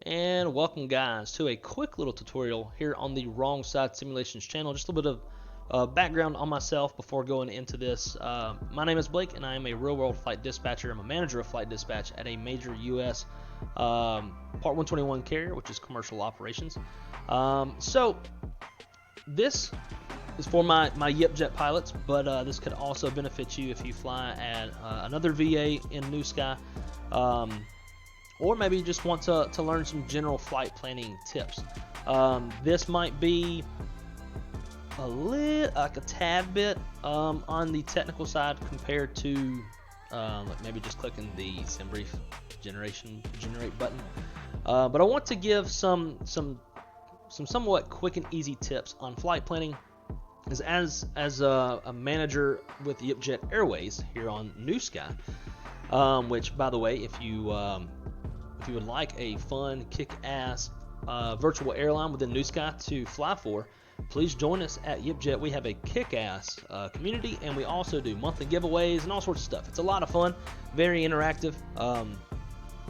And welcome guys to a quick little tutorial here on the Wrong Side Simulations channel. Just a little bit of background on myself before going into this. My name is Blake and I am a real world flight dispatcher. I'm a manager of flight dispatch at a major US Part 121 carrier, which is commercial operations. So this is for my YipJet pilots, but this could also benefit you if you fly at another VA in Newsky. Or maybe you just want to learn some general flight planning tips. This might be like a tad bit on the technical side compared to like maybe just clicking the SimBrief generate button. But I want to give some somewhat quick and easy tips on flight planning. As a manager with YipJet Airways here on Newsky, which by the way, if you would like a fun, kick-ass virtual airline within Newsky to fly for, please join us at YipJet. We have a kick-ass community, and we also do monthly giveaways and all sorts of stuff. It's a lot of fun, very interactive.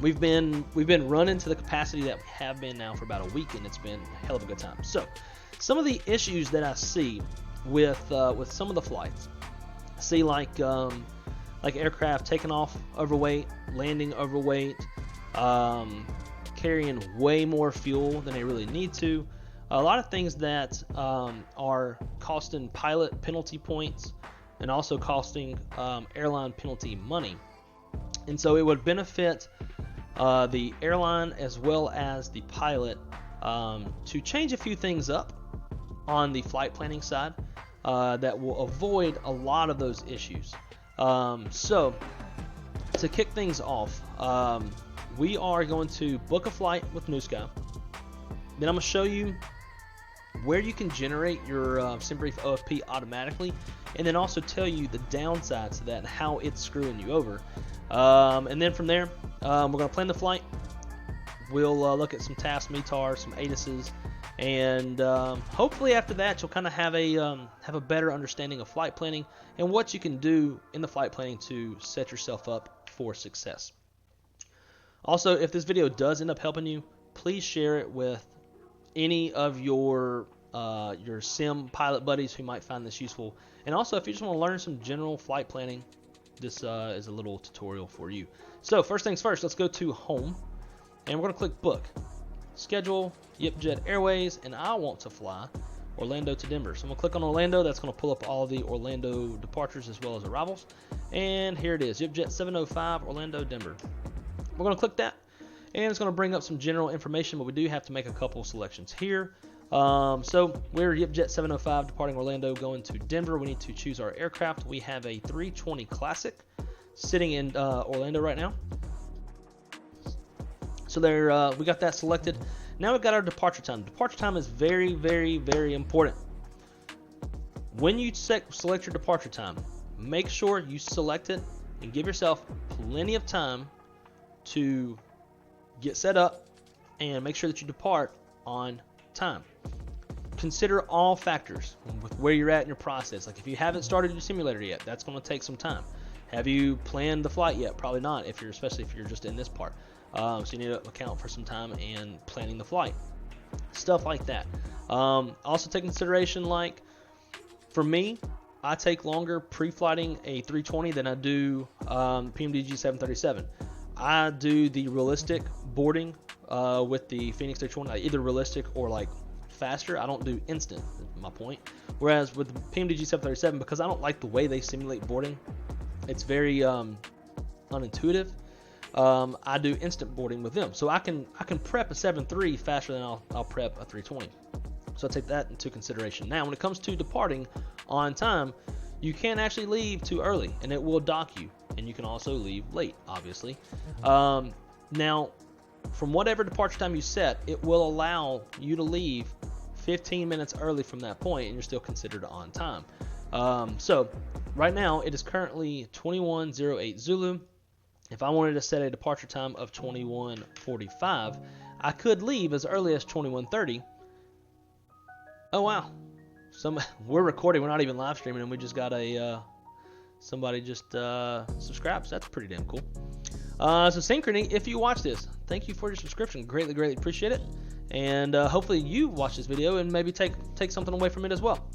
We've been running to the capacity that we have been now for about a week, and it's been a hell of a good time. So, some of the issues that I see with some of the flights, I see like aircraft taking off overweight, landing overweight, carrying way more fuel than they really need to. A lot of things that are costing pilot penalty points and also costing airline penalty money. And so it would benefit the airline as well as the pilot to change a few things up on the flight planning side that will avoid a lot of those issues. So to kick things off, we are going to book a flight with Newsky. Then I'm going to show you where you can generate your SimBrief OFP automatically, and then also tell you the downsides to that and how it's screwing you over. And then from there, we're going to plan the flight. We'll look at some TAFs, METARs, some ATISs, and hopefully after that you'll kind of have a better understanding of flight planning and what you can do in the flight planning to set yourself up for success. Also, if this video does end up helping you, please share it with any of your sim pilot buddies who might find this useful. And also, if you just want to learn some general flight planning, this is a little tutorial for you. So first things first, let's go to home, and we're going to click book, schedule, YipJet Airways, and I want to fly Orlando to Denver. So I'm going to click on Orlando. That's going to pull up all the Orlando departures as well as arrivals. And here it is, YipJet 705 Orlando Denver. We're going to click that, and it's going to bring up some general information, but we do have to make a couple selections here. So we're YipJet 705 departing Orlando going to Denver. We need to choose our aircraft. We have a 320 Classic sitting in Orlando right now. So there, we got that selected. Now we've got our departure time. Departure time is very, very, very important. When you select your departure time, make sure you select it and give yourself plenty of time to get set up and make sure that you depart on time. Consider all factors with where you're at in your process. Like if you haven't started your simulator yet, that's going to take some time. Have you planned the flight yet? Probably not, especially if you're just in this part. So you need to account for some time in planning the flight. Stuff like that. Also take consideration, like for me, I take longer pre-flighting a 320 than I do PMDG 737. I do the realistic boarding with the Phoenix 320, either realistic or like faster. I don't do instant, is my point. Whereas with the PMDG 737, because I don't like the way they simulate boarding, it's very unintuitive. I do instant boarding with them, so I can prep a 7.3 faster than I'll prep a 320. So I take that into consideration. Now, when it comes to departing on time, you can actually leave too early, and it will dock you. And you can also leave late, obviously. Now, from whatever departure time you set, it will allow you to leave 15 minutes early from that point, and you're still considered on time. So, right now, it is currently 21:08 Zulu. If I wanted to set a departure time of 21:45, I could leave as early as 21:30. Oh, wow. We're recording, we're not even live streaming, and we just got a... somebody just subscribed, so that's pretty damn cool. So Synchrony, if you watch this, thank you for your subscription. Greatly appreciate it. And hopefully you watch this video and maybe take something away from it as well.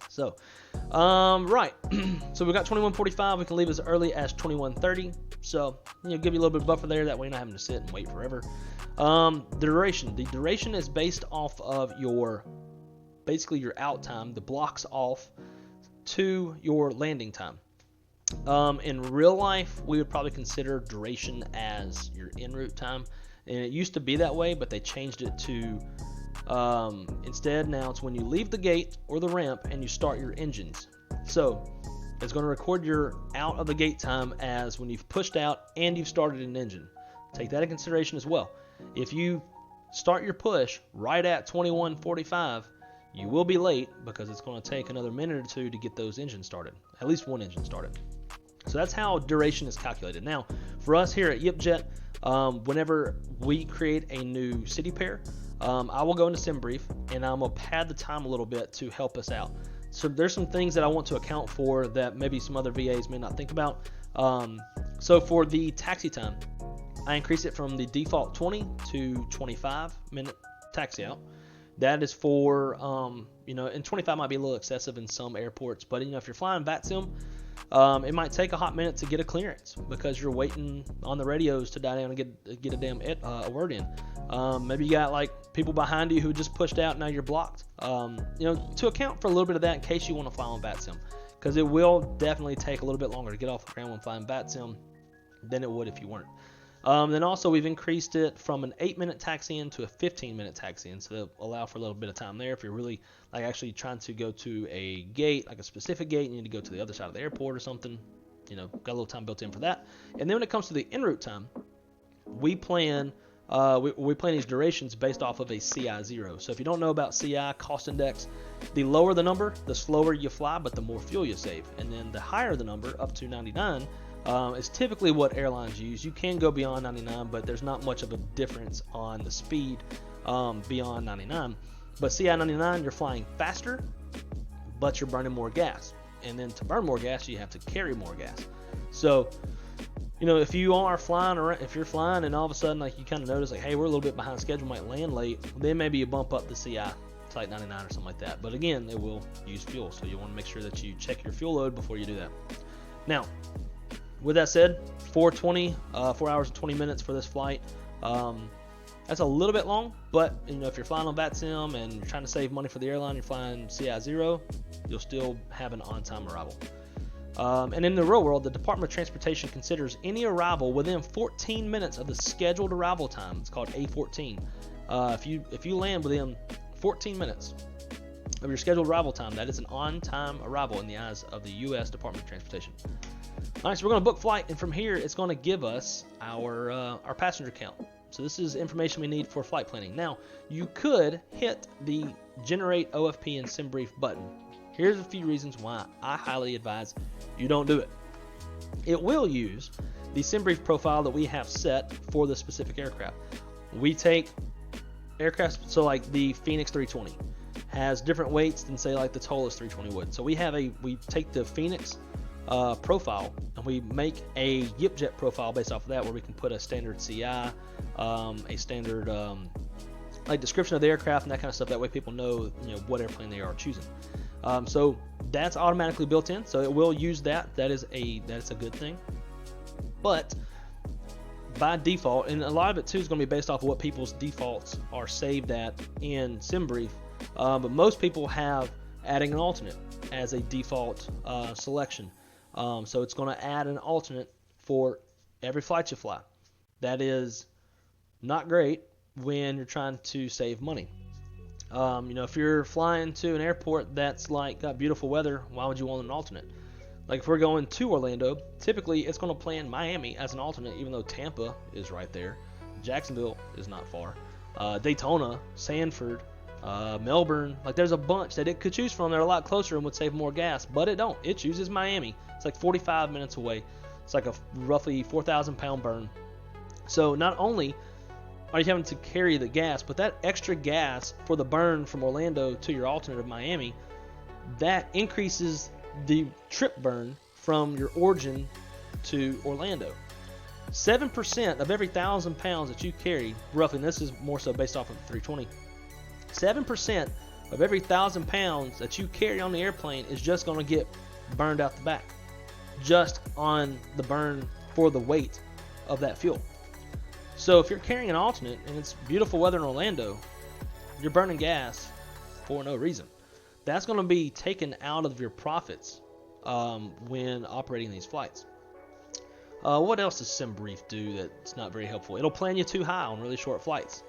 So, right. So we got 21:45. We can leave as early as 21:30. So, give you a little bit of buffer there. That way you're not having to sit and wait forever. The duration. The duration is based off of basically your out time, the blocks off to your landing time. In real life, we would probably consider duration as your en route time. And it used to be that way, but they changed it to instead now it's when you leave the gate or the ramp and you start your engines. So it's going to record your out of the gate time as when you've pushed out and you've started an engine. Take that in consideration as well. If you start your push right at 21:45, you will be late because it's going to take another minute or two to get those engines started, at least one engine started. So that's how duration is calculated. Now, for us here at YipJet, whenever we create a new city pair, I will go into SimBrief and I'm going to pad the time a little bit to help us out. So there's some things that I want to account for that maybe some other VAs may not think about. So for the taxi time, I increase it from the default 20 to 25-minute taxi out. That is for, and 25 might be a little excessive in some airports, but if you're flying VATSIM, it might take a hot minute to get a clearance because you're waiting on the radios to die down and get a damn a word in. Maybe you got like people behind you who just pushed out and now you're blocked. To account for a little bit of that in case you want to fly on VATSIM, because it will definitely take a little bit longer to get off the ground when flying VATSIM than it would if you weren't. Then also we've increased it from an 8-minute taxi in to a 15-minute taxi in, so to allow for a little bit of time there if you're really like actually trying to go to a gate, like a specific gate, you need to go to the other side of the airport or something. Got a little time built in for that. And then when it comes to the en route time, we plan these durations based off of a CI0. So if you don't know about CI, cost index, the lower the number, the slower you fly, but the more fuel you save. And then the higher the number, up to 99, is typically what airlines use. You can go beyond 99, but there's not much of a difference on the speed beyond 99. But CI 99, you're flying faster, but you're burning more gas. And then to burn more gas, you have to carry more gas. So, if you are flying, or if you're flying and all of a sudden like you kind of notice like, hey, we're a little bit behind schedule, might land late, then maybe you bump up the CI to like 99 or something like that. But again, it will use fuel, so you want to make sure that you check your fuel load before you do that. Now, with that said, 4 hours and 20 minutes for this flight. That's a little bit long, but if you're flying on VATSIM and you're trying to save money for the airline, you're flying CI0, you'll still have an on-time arrival. And in the real world, the Department of Transportation considers any arrival within 14 minutes of the scheduled arrival time. It's called A14. If you land within 14 minutes of your scheduled arrival time, that is an on-time arrival in the eyes of the U.S. Department of Transportation. All right, so we're going to book flight, and from here, it's going to give us our passenger count. So this is information we need for flight planning. Now, you could hit the Generate OFP and SimBrief button. Here's a few reasons why I highly advise you don't do it. It will use the SimBrief profile that we have set for the specific aircraft. We take aircraft, so like the Phoenix 320 has different weights than say like the Tolis 320 would. So we take the Phoenix profile and we make a YipJet profile based off of that, where we can put a standard CI, a standard like description of the aircraft and that kind of stuff. That way people know what airplane they are choosing. So that's automatically built in, so it will use that. That's a good thing. But by default, and a lot of it too is going to be based off of what people's defaults are saved at in SimBrief. But most people have adding an alternate as a default selection. So it's going to add an alternate for every flight you fly. That is not great when you're trying to save money. If you're flying to an airport that's like got beautiful weather, why would you want an alternate? Like if we're going to Orlando, typically it's going to plan Miami as an alternate, even though Tampa is right there. Jacksonville is not far. Daytona, Sanford, Melbourne, like there's a bunch that it could choose from. They're a lot closer and would save more gas, but it don't. It chooses Miami. It's like 45 minutes away. It's like a roughly 4,000 pound burn. So not only are you having to carry the gas, but that extra gas for the burn from Orlando to your alternate of Miami, that increases the trip burn from your origin to Orlando. 7% of every 1,000 pounds that you carry, roughly, and this is more so based off of the 320, 7% of every 1,000 pounds that you carry on the airplane is just going to get burned out the back, just on the burn for the weight of that fuel. So if you're carrying an alternate and it's beautiful weather in Orlando, you're burning gas for no reason. That's going to be taken out of your profits when operating these flights. What else does SimBrief do that's not very helpful? It'll plan you too high on really short flights.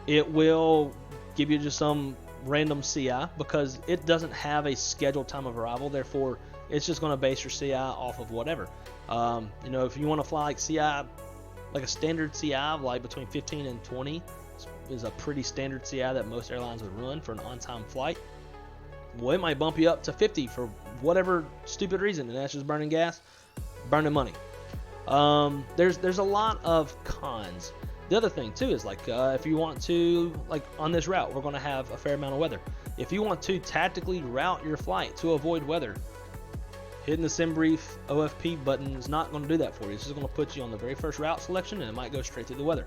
It will give you just some random CI because it doesn't have a scheduled time of arrival. Therefore, it's just going to base your CI off of whatever. If you want to fly like CI, like a standard CI of like between 15 and 20 is a pretty standard CI that most airlines would run for an on-time flight. Well, it might bump you up to 50 for whatever stupid reason, and that's just burning gas, burning money. There's a lot of cons. The other thing too is like if you want to, like on this route, we're going to have a fair amount of weather. If you want to tactically route your flight to avoid weather, hitting the SimBrief OFP button is not going to do that for you. It's just going to put you on the very first route selection, and it might go straight to the weather.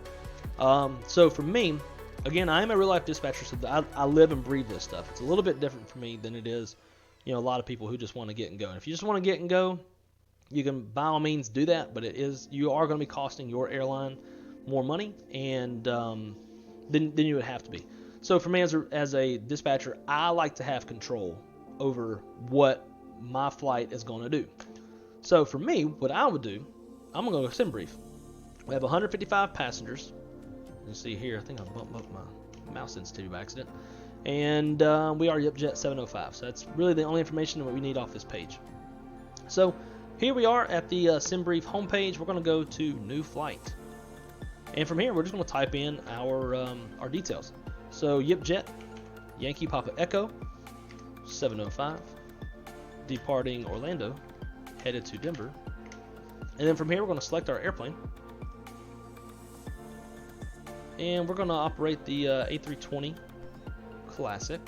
So for me, again, I am a real life dispatcher, so I live and breathe this stuff. It's a little bit different for me than it is, a lot of people who just want to get and go. And if you just want to get and go, you can by all means do that, but you are going to be costing your airline more money, and than you would have to be. So for me as a dispatcher, I like to have control over what my flight is going to do. So for me, what I would do, I'm going to go SimBrief. We have 155 passengers. You see here, I think I bumped up my mouse sensitivity by accident. And we are YipJet 705. So that's really the only information that we need off this page. So here we are at the SimBrief homepage. We're going to go to New Flight. And from here, we're just going to type in our details. So YipJet, Yankee Papa Echo, 705, departing Orlando, headed to Denver. And then from here, we're going to select our airplane. And we're going to operate the A320 Classic.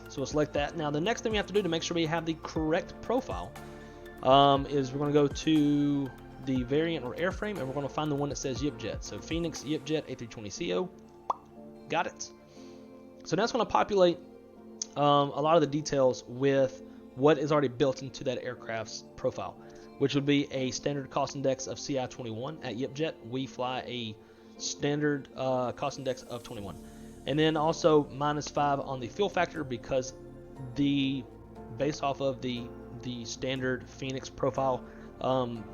So we'll select that. Now, the next thing we have to do to make sure we have the correct profile is we're going to go to the variant or airframe, and we're going to find the one that says YipJet. So Phoenix YipJet A320CO. Got it. So now it's going to populate a lot of the details with what is already built into that aircraft's profile, which would be a standard cost index of CI 21. At YipJet, we fly a standard cost index of 21. And then also -5 on the fuel factor, because based off of the standard Phoenix profile,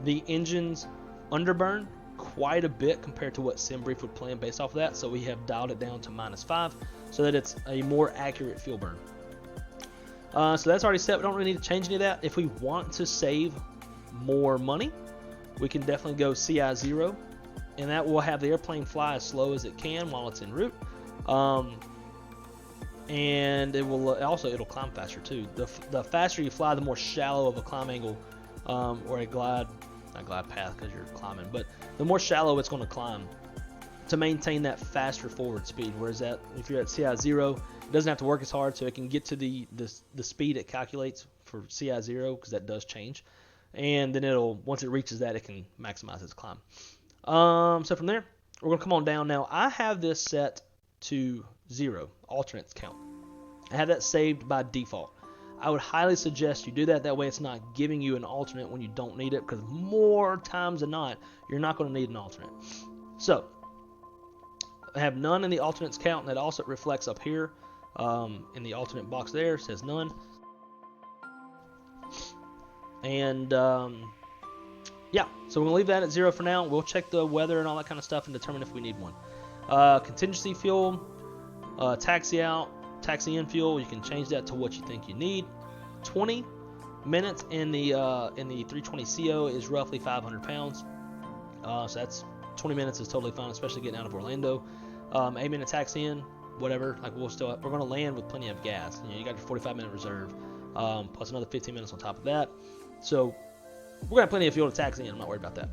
the engines underburn quite a bit compared to what SimBrief would plan based off of that. So we have dialed it down to -5 so that it's a more accurate fuel burn. So that's already set. We don't really need to change any of that. If we want to save more money, we can definitely go CI 0, and that will have the airplane fly as slow as it can while it's en route. And it will it'll climb faster too. The faster you fly, the more shallow of a climb angle or a glide path, because you're climbing, but the more shallow it's going to climb to maintain that faster forward speed. Whereas if you're at CI 0, it doesn't have to work as hard, so it can get to the speed it calculates for CI 0, because that does change. And then once it reaches that, it can maximize its climb. So from there, we're going to come on down. Now, I have this set to 0, alternates count. I have that saved by default. I would highly suggest you do that. That way it's not giving you an alternate when you don't need it, because more times than not, you're not going to need an alternate. So, I have none in the alternates count, and that also reflects up here in the alternate box there. It says none. And yeah, so we're going to leave that at 0 for now. We'll check the weather and all that kind of stuff and determine if we need one. Contingency fuel, taxi out, taxi in fuel, you can change that to what you think you need. 20 minutes in the 320CO is roughly 500 pounds. So that's 20 minutes is totally fine, especially getting out of Orlando. 8-minute taxi in, whatever. Like we're going to land with plenty of gas. You got your 45-minute reserve, plus another 15 minutes on top of that. So we're going to have plenty of fuel to taxi in. I'm not worried about that.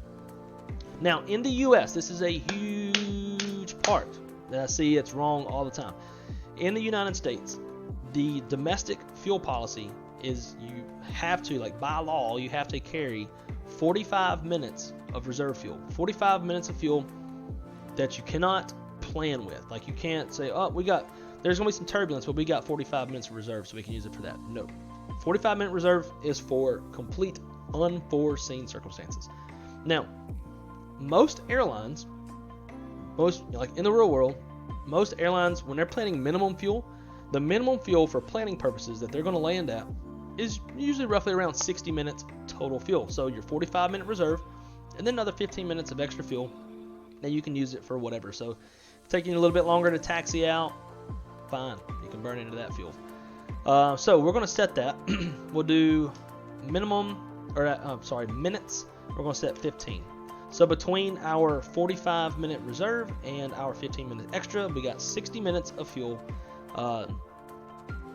Now, in the U.S., this is a huge part that I see it's wrong all the time. In the United States, the domestic fuel policy is you have to, like by law, you have to carry 45 minutes of reserve fuel. 45 minutes of fuel that you cannot plan with. Like, you can't say, oh, there's going to be some turbulence, but we got 45 minutes of reserve, so we can use it for that. No. 45-minute reserve is for complete unforeseen circumstances. Now, most airlines, like in the real world, most airlines, when they're planning minimum fuel, the minimum fuel for planning purposes that they're going to land at is usually roughly around 60 minutes total fuel. So your 45-minute reserve, and then another 15 minutes of extra fuel, and you can use it for whatever. So taking a little bit longer to taxi out, fine, you can burn into that fuel. So we're going to set that. We'll do minutes. We're going to set 15. So between our 45-minute reserve and our 15-minute extra, we got 60 minutes of fuel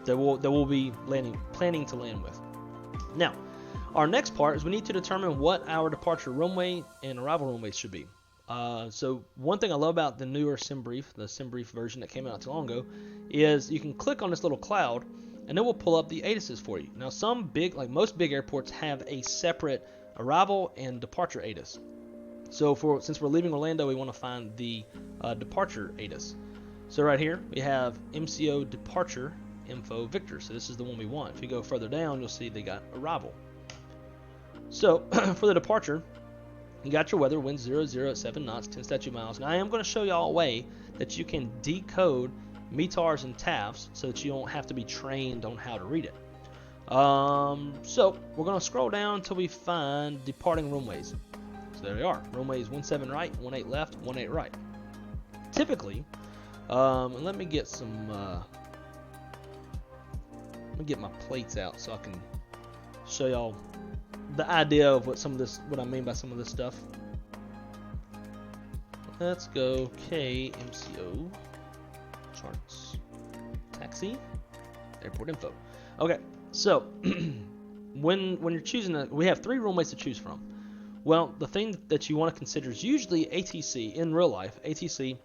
that we'll be planning to land with. Now, our next part is we need to determine what our departure runway and arrival runways should be. So one thing I love about the newer SimBrief, the SimBrief version that came out not too long ago, is you can click on this little cloud and it will pull up the ATISs for you. Now, most big airports have a separate arrival and departure ATIS. So since we're leaving Orlando, we want to find the departure ATIS. So right here we have MCO departure info Victor. So this is the one we want. If you go further down, you'll see they got arrival. So for the departure, you got your weather, wind 0, 0 at 7 knots, 10 statute miles. Now I am going to show y'all a way that you can decode METARs and TAFs so that you don't have to be trained on how to read it. So we're going to scroll down until we find departing runways. So there they are. Runways 17 right, 18 left, 18 right. Typically, let me get some. Let me get my plates out so I can show y'all the idea of what I mean by some of this stuff. Let's go KMCO charts, taxi, airport info. Okay, so when you're choosing we have 3 runways to choose from. Well, the thing that you want to consider is usually ATC. In real life, ATC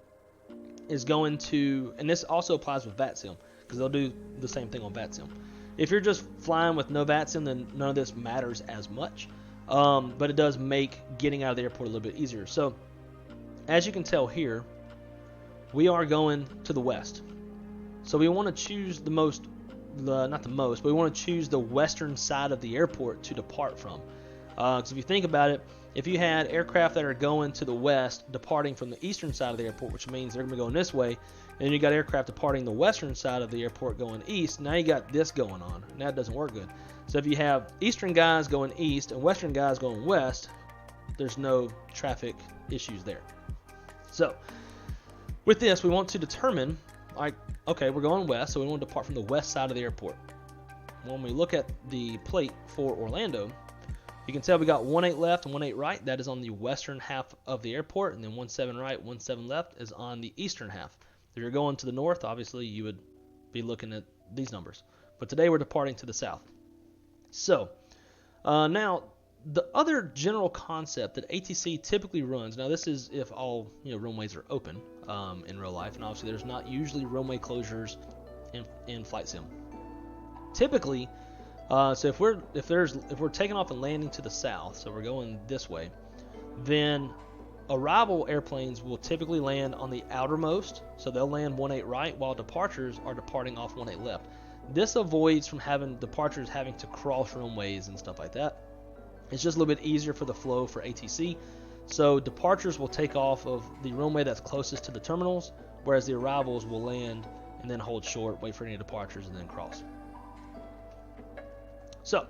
is going to, and this also applies with VATSIM, because they'll do the same thing on VATSIM. If you're just flying with no VATSIM, then none of this matters as much, but it does make getting out of the airport a little bit easier. So, as you can tell here, we are going to the west. So we want to choose we want to choose the western side of the airport to depart from. Because if you think about it, if you had aircraft that are going to the west departing from the eastern side of the airport, which means they're going to be going this way, and you got aircraft departing the western side of the airport going east, now you got this going on, and that doesn't work good. So if you have eastern guys going east and western guys going west, there's no traffic issues there. So with this, we want to determine, okay, we're going west, so we want to depart from the west side of the airport. When we look at the plate for Orlando, you can tell we got 18 left and 18 right. That is on the western half of the airport, and then 17 right, 17 left is on the eastern half. If you're going to the north, obviously you would be looking at these numbers. But today we're departing to the south. So now the other general concept that ATC typically runs. Now this is if all runways are open in real life, and obviously there's not usually runway closures in flight sim. Typically. So if we're taking off and landing to the south, so we're going this way, then arrival airplanes will typically land on the outermost, so they'll land 18 right, while departures are departing off 18 left. This avoids from having departures having to cross runways and stuff like that. It's just a little bit easier for the flow for ATC. So departures will take off of the runway that's closest to the terminals, whereas the arrivals will land and then hold short, wait for any departures, and then cross. So,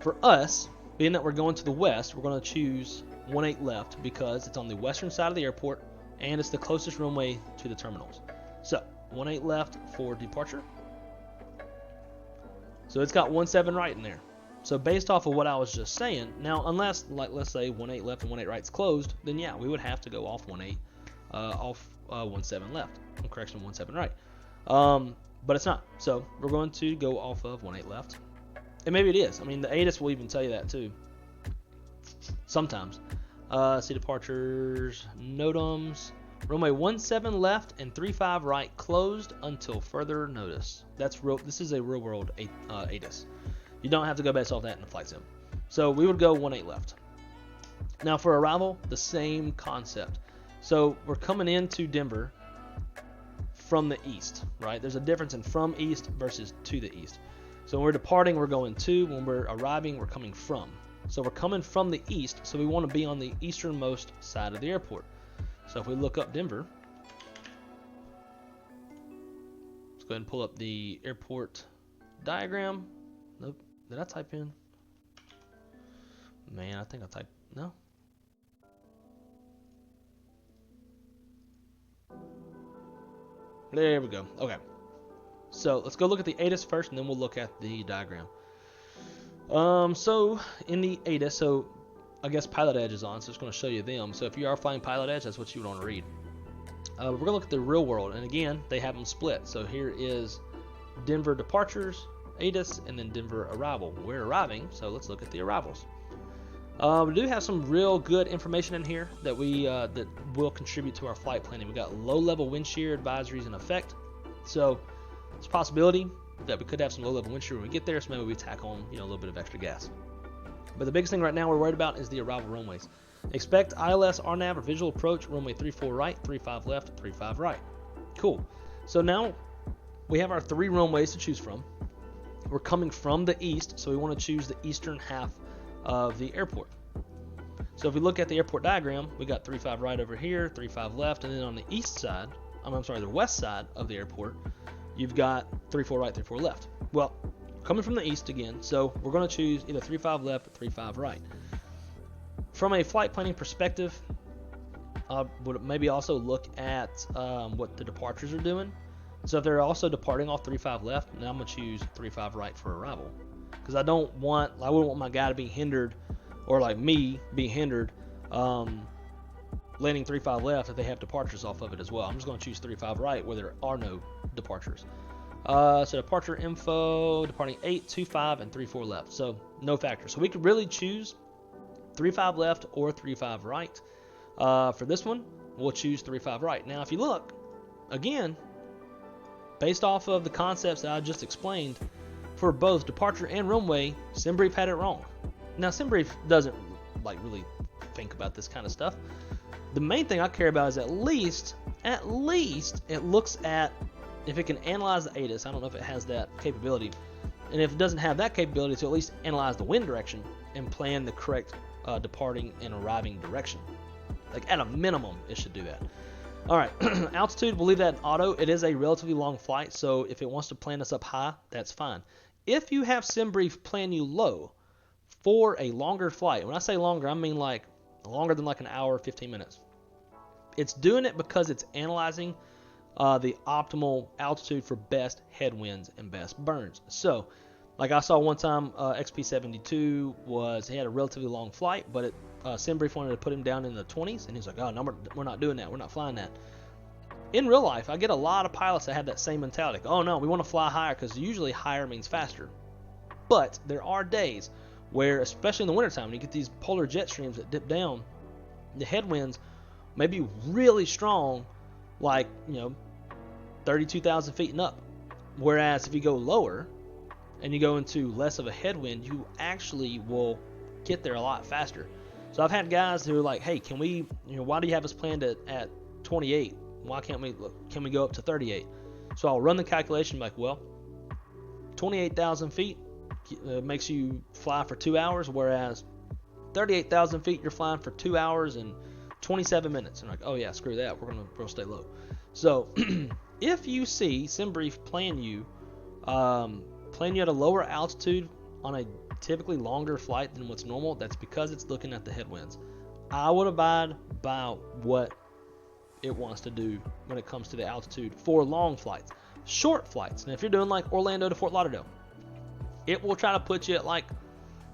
for us, being that we're going to the west, we're going to choose 18 left because it's on the western side of the airport and it's the closest runway to the terminals. So, 18 left for departure. So it's got 17 right in there. So based off of what I was just saying, now unless, like, let's say 18 left and 18 right's closed, then yeah, we would have to go off 17 left. Correction, 17 right. But it's not. So we're going to go off of 18 left. And maybe it is. I mean, the ATIS will even tell you that too. Sometimes. See departures, NOTAMs. Runway 17 left and 35 right closed until further notice. This is a real world ATIS. You don't have to go based off that in the flight sim. So we would go 18 left. Now for arrival, the same concept. So we're coming into Denver from the east, right? There's a difference in from east versus to the east. So when we're departing, we're going to. When we're arriving, we're coming from. So we're coming from the east, so we want to be on the easternmost side of the airport. So if we look up Denver, let's go ahead and pull up the airport diagram. Nope. Did I type in? Man, I think I typed. No. There we go. Okay. So let's go look at the ATIS first, and then we'll look at the diagram. So in the ATIS, so I guess Pilot Edge is on, so it's going to show you them. So if you are flying Pilot Edge, that's what you would want to read. We're going to look at the real world, and again, they have them split. So here is Denver departures, ATIS, and then Denver arrival. We're arriving, so let's look at the arrivals. We do have some real good information in here that that will contribute to our flight planning. We got low-level wind shear advisories in effect, so it's a possibility that we could have some low-level wind shear when we get there. So maybe we tack on a little bit of extra gas. But the biggest thing right now we're worried about is the arrival runways. Expect ILS, RNAV, or visual approach, runway 34 right, 35 left, 35 right. Cool. So now we have our 3 runways to choose from. We're coming from the east, so we want to choose the eastern half of the airport. So if we look at the airport diagram, we got 35 right over here, 35 left, and then on the east side, the west side of the airport, you've got 34 right, 34 left. Well, coming from the east again, so we're going to choose either 35 left or 35 right. From a flight planning perspective, I would maybe also look at what the departures are doing. So if they're also departing off 35 left, now I'm going to choose 35 right for arrival. Because I wouldn't want my guy to be hindered, or like me be hindered landing 35 left if they have departures off of it as well. I'm just going to choose 35 right where there are no departures. So departure info, departing 8, 25, and 34 left. So no factor. So we could really choose 35 left or 35 right. For this one, we'll choose 35 right. Now if you look, again, based off of the concepts that I just explained, for both departure and runway, SimBrief had it wrong. Now SimBrief doesn't really think about this kind of stuff. The main thing I care about is at least it looks at if it can analyze the ATIS. I don't know if it has that capability, and if it doesn't have that capability, to at least analyze the wind direction and plan the correct departing and arriving direction. Like at a minimum, it should do that. All right, altitude, we'll leave that in auto. It is a relatively long flight, so if it wants to plan us up high, that's fine. If you have SimBrief plan you low for a longer flight, when I say longer, I mean like longer than like an hour, 15 minutes. It's doing it because it's analyzing the optimal altitude for best headwinds and best burns. So, like I saw one time, XP72 he had a relatively long flight, but SimBrief wanted to put him down in the 20s, and he's like, oh, no, we're not doing that. We're not flying that. In real life, I get a lot of pilots that have that same mentality. Like, oh, no, we want to fly higher because usually higher means faster. But there are days where, especially in the wintertime, when you get these polar jet streams that dip down, the headwinds may be really strong, like, 32,000 feet and up. Whereas if you go lower and you go into less of a headwind, you actually will get there a lot faster. So I've had guys who are like, hey, can we, why do you have us planned at 28? Why can we go up to 38? So I'll run the calculation, like, well, 28,000 feet makes you fly for 2 hours, whereas 38,000 feet you're flying for 2 hours and 27 minutes. And like, oh yeah, screw that, we'll stay low. So if you see SimBrief plan you at a lower altitude on a typically longer flight than what's normal, that's because it's looking at the headwinds. I would abide by what it wants to do when it comes to the altitude for long flights. Short flights, and if you're doing like Orlando to Fort Lauderdale, it will try to put you at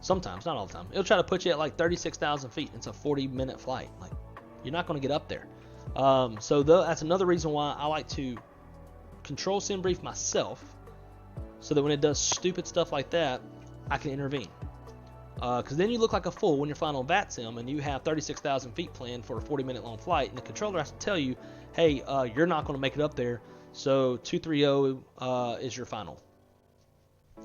sometimes, not all the time, it'll try to put you at 36,000 feet. It's a 40-minute flight. Like, you're not going to get up there. So that's another reason why I like to control SimBrief myself, so that when it does stupid stuff like that, I can intervene. Because then you look like a fool when you're flying on VATSIM and you have 36,000 feet planned for a 40-minute long flight, and the controller has to tell you, hey, you're not going to make it up there, so 230 is your final.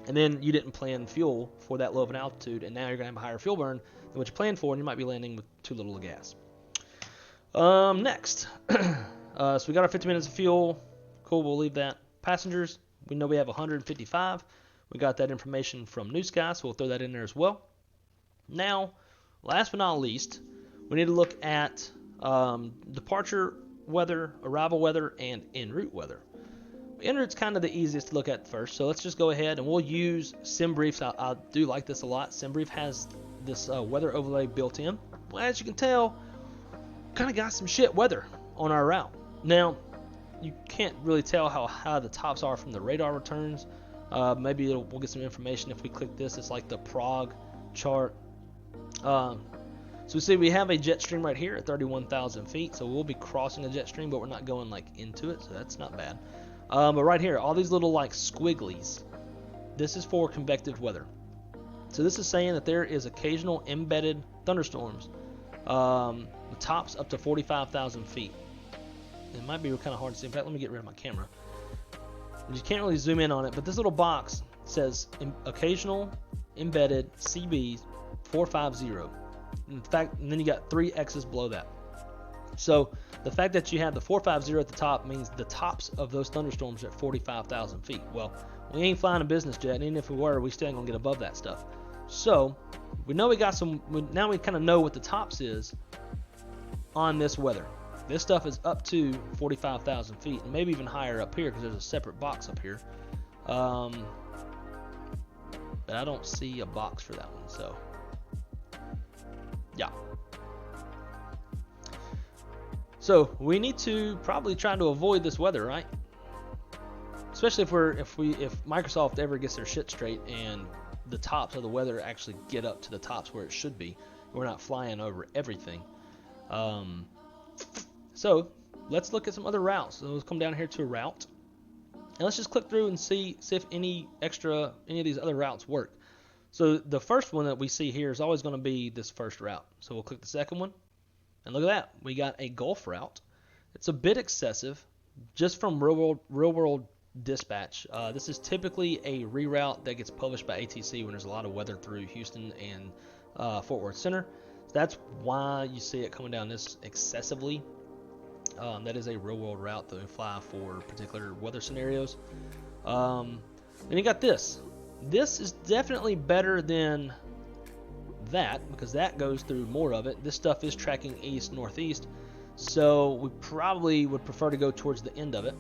and then you didn't plan fuel for that low of an altitude, and now you're going to have a higher fuel burn than what you planned for, and you might be landing with too little of gas. Next, so we got our 50 minutes of fuel. Cool, we'll leave that. Passengers, we know we have 155. We got that information from Newsky, so we'll throw that in there as well. Now, last but not least, we need to look at departure weather, arrival weather, and en route weather. En route's kind of the easiest to look at first, so let's just go ahead and we'll use SimBrief. I do like this a lot. SimBrief has this weather overlay built in. Well, as you can tell, kind of got some shit weather on our route. Now, you can't really tell how high the tops are from the radar returns. Maybe we'll get some information if we click this. It's like the Prague chart. So we see we have a jet stream right here at 31,000 feet, so we'll be crossing a jet stream, but we're not going like into it, so that's not bad. But right here, all these little like squigglies, this is for convective weather. So this is saying that there is occasional embedded thunderstorms, with tops up to 45,000 feet. It might be kind of hard to see. In fact, let me get rid of my camera. You can't really zoom in on it, but this little box says occasional embedded CBs 450. In fact, and then you got 3 X's below that. So the fact that you have the 450 at the top means the tops of those thunderstorms are at 45,000 feet. Well, we ain't flying a business jet, and even if we were, we still ain't gonna get above that stuff. So we know we got some. Now we kind of know what the tops is on this weather. This stuff is up to 45,000 feet, and maybe even higher up here because there's a separate box up here. But I don't see a box for that one, so yeah. So we need to probably try to avoid this weather, right? Especially if Microsoft ever gets their shit straight and the tops of the weather actually get up to the tops where it should be. We're not flying over everything. So let's look at some other routes. So let's come down here to a route, and let's just click through and see if any of these other routes work. So the first one that we see here is always going to be this first route. So we'll click the second one, and look at that. We got a Gulf route. It's a bit excessive, just from real world dispatch. This is typically a reroute that gets published by ATC when there's a lot of weather through Houston and Fort Worth Center. So that's why you see it coming down this excessively. That is a real world route that we fly for particular weather scenarios. Then you got this. This is definitely better than that because that goes through more of it. This stuff is tracking east northeast, so we probably would prefer to go towards the end of it.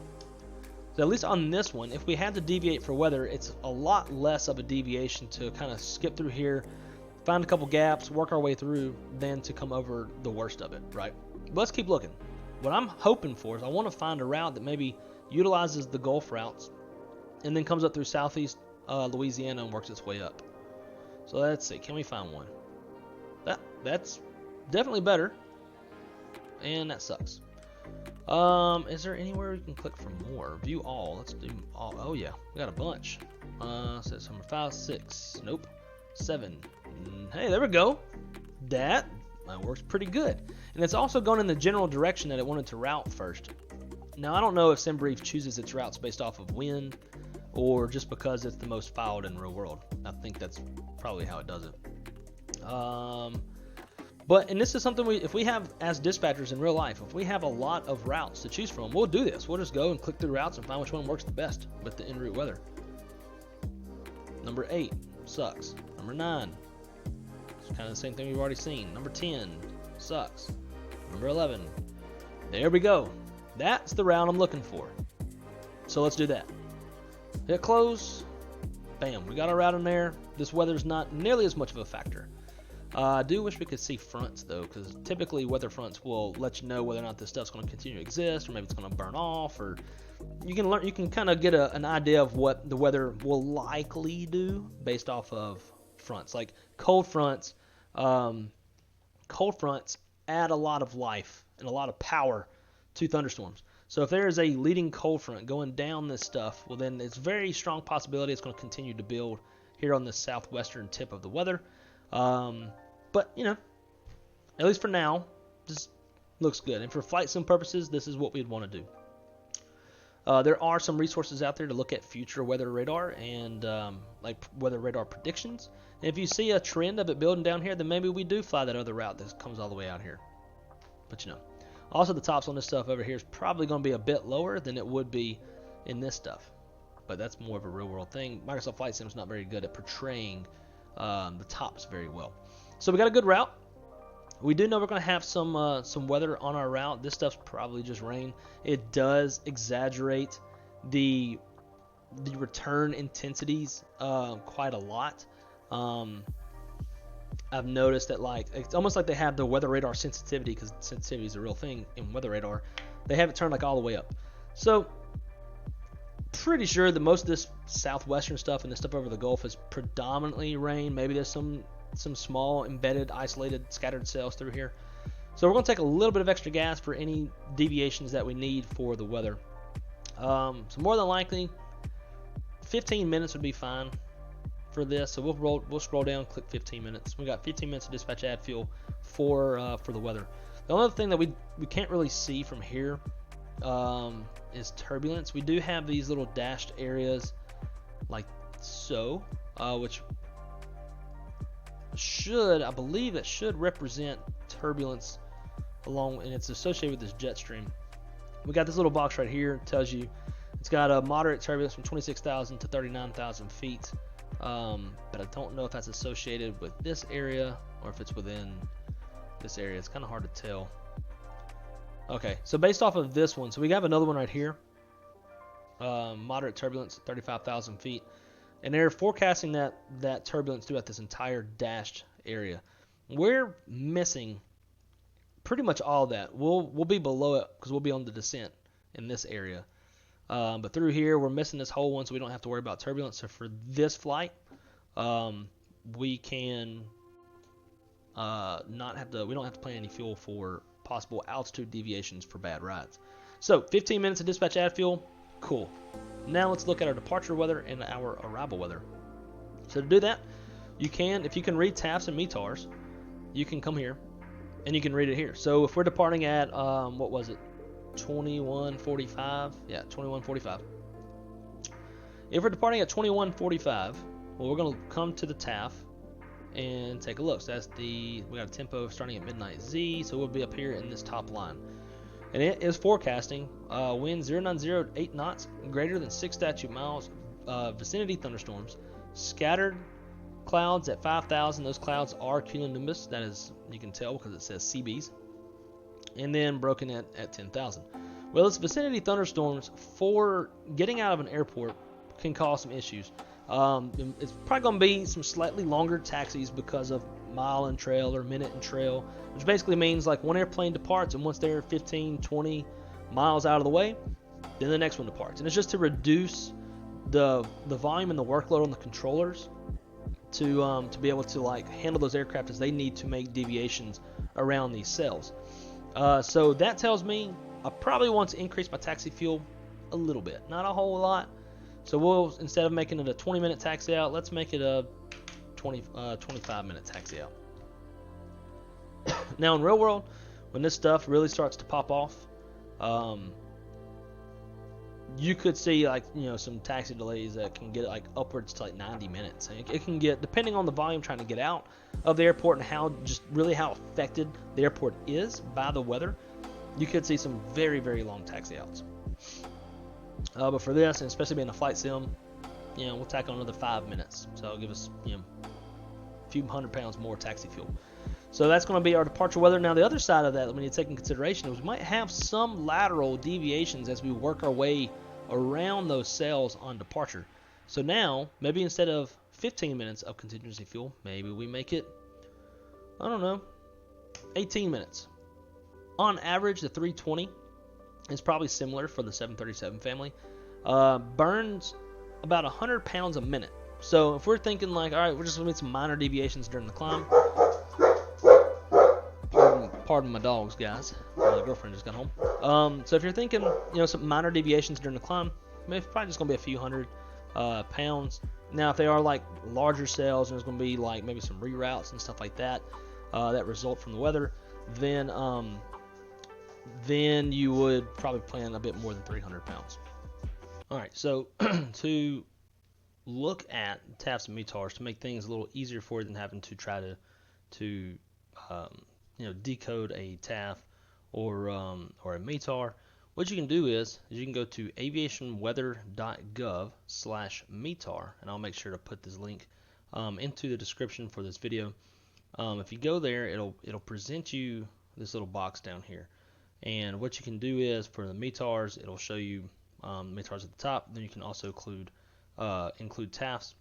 So at least on this one, if we had to deviate for weather, it's a lot less of a deviation to kind of skip through here, find a couple gaps, work our way through, than to come over the worst of it, right? But let's keep looking. What I'm hoping for is I want to find a route that maybe utilizes the Gulf routes and then comes up through southeast Louisiana and works its way up. So let's see, can we find one? That's definitely better, and that sucks. Is there anywhere we can click for more? View all. Let's do all. Oh yeah, we got a bunch. Says number 5, 6. Nope. 7. Hey, there we go. That works pretty good. And it's also going in the general direction that it wanted to route first. Now, I don't know if SimBrief chooses its routes based off of wind or just because it's the most filed in real world. I think that's probably how it does it. And this is something if we have, as dispatchers in real life, if we have a lot of routes to choose from, we'll do this. We'll just go and click through routes and find which one works the best with the en route weather. Number 8 sucks. Number 9, it's kind of the same thing we've already seen. Number 10 sucks. Number 11, there we go. That's the route I'm looking for. So let's do that. Hit close. Bam, we got our route in there. This weather's not nearly as much of a factor. I do wish we could see fronts though, because typically weather fronts will let you know whether or not this stuff's going to continue to exist, or maybe it's going to burn off, or you can kind of get an idea of what the weather will likely do based off of fronts. Like cold fronts add a lot of life and a lot of power to thunderstorms. So if there is a leading cold front going down this stuff, well then it's very strong possibility it's going to continue to build here on the southwestern tip of the weather. But, at least for now, this looks good. And for flight sim purposes, this is what we'd want to do. There are some resources out there to look at future weather radar and like weather radar predictions. And if you see a trend of it building down here, then maybe we do fly that other route that comes all the way out here. But you know, also the tops on this stuff over here is probably going to be a bit lower than it would be in this stuff. But that's more of a real world thing. Microsoft Flight Sim is not very good at portraying the tops very well. So we got a good route. We do know we're going to have some weather on our route. This stuff's probably just rain. It does exaggerate the return intensities quite a lot. I've noticed that like it's almost like they have the weather radar sensitivity, because sensitivity is a real thing in weather radar. They have it turned like all the way up. So pretty sure that most of this southwestern stuff and the stuff over the Gulf is predominantly rain. Maybe there's some small embedded isolated scattered cells through here. So we're going to take a little bit of extra gas for any deviations that we need for the weather. So more than likely 15 minutes would be fine for this. So we'll scroll down, click 15 minutes. We got 15 minutes to dispatch add fuel for the weather. The only other thing that we can't really see from here is turbulence. We do have these little dashed areas like so, which I believe that should represent turbulence along, and it's associated with this jet stream. We got this little box right here. It tells you it's got a moderate turbulence from 26,000 to 39,000 feet. But I don't know if that's associated with this area or if it's within this area. It's kind of hard to tell. Okay, so based off of this one, so we have another one right here. Moderate turbulence, 35,000 feet. And they're forecasting that turbulence throughout this entire dashed area. We're missing pretty much all that. We'll be below it because we'll be on the descent in this area. But through here, we're missing this whole one, so we don't have to worry about turbulence. So for this flight, we can we don't have to plan any fuel for possible altitude deviations for bad rides. So 15 minutes of dispatch add fuel, cool. Now let's look at our departure weather and our arrival weather. So to do that, if you can read TAFs and METARs, you can come here and you can read it here. So if we're departing at what was it, 21:45? Yeah, 21:45. If we're departing at 21:45, well, we're going to come to the TAF and take a look. So we got a tempo starting at midnight Z, so we'll be up here in this top line. And it is forecasting wind 090 to 8 knots, greater than 6 statute miles, vicinity thunderstorms, scattered clouds at 5,000. Those clouds are cumulonimbus. That is, you can tell because it says CBs. And then broken at 10,000. Well, it's vicinity thunderstorms for getting out of an airport can cause some issues. It's probably going to be some slightly longer taxis because of mile and trail or minute and trail, which basically means like one airplane departs, and once they're 15, 20 miles out of the way, then the next one departs. And it's just to reduce the volume and the workload on the controllers to be able to like handle those aircraft as they need to make deviations around these cells. So that tells me I probably want to increase my taxi fuel a little bit, not a whole lot. So we'll, instead of making it a 20-minute taxi out, let's make it a 25-minute taxi out. Now in real world, when this stuff really starts to pop off, you could see like some taxi delays that can get like upwards to like 90 minutes. And it can get, depending on the volume trying to get out of the airport and how affected the airport is by the weather, you could see some very, very long taxi outs. But for this, and especially being a flight sim, we'll tack on another 5 minutes. So it'll give us a few hundred pounds more taxi fuel. So that's going to be our departure weather. Now the other side of that we need to take into consideration is we might have some lateral deviations as we work our way around those cells on departure. So now, maybe instead of 15 minutes of contingency fuel, maybe we make it, 18 minutes. On average, the 320 is probably similar for the 737 family. Burns about 100 pounds a minute. So if we're thinking like, all right, we're just going to make some minor deviations during the climb. Pardon my dogs, guys. My girlfriend just got home. So if you're thinking, some minor deviations during the climb, it's probably just going to be a few hundred pounds. Now, if they are like larger cells, and there's going to be like maybe some reroutes and stuff like that that result from the weather, then you would probably plan a bit more than 300 pounds. Alright, so to look at TAFs and METARs to make things a little easier for you than having to try to um, decode a TAF or a METAR. What you can do is you can go to aviationweather.gov/METAR, and I'll make sure to put this link into the description for this video. If you go there, it'll present you this little box down here, and what you can do is for the METARs, it'll show you METARs at the top. Then you can also include TAFs.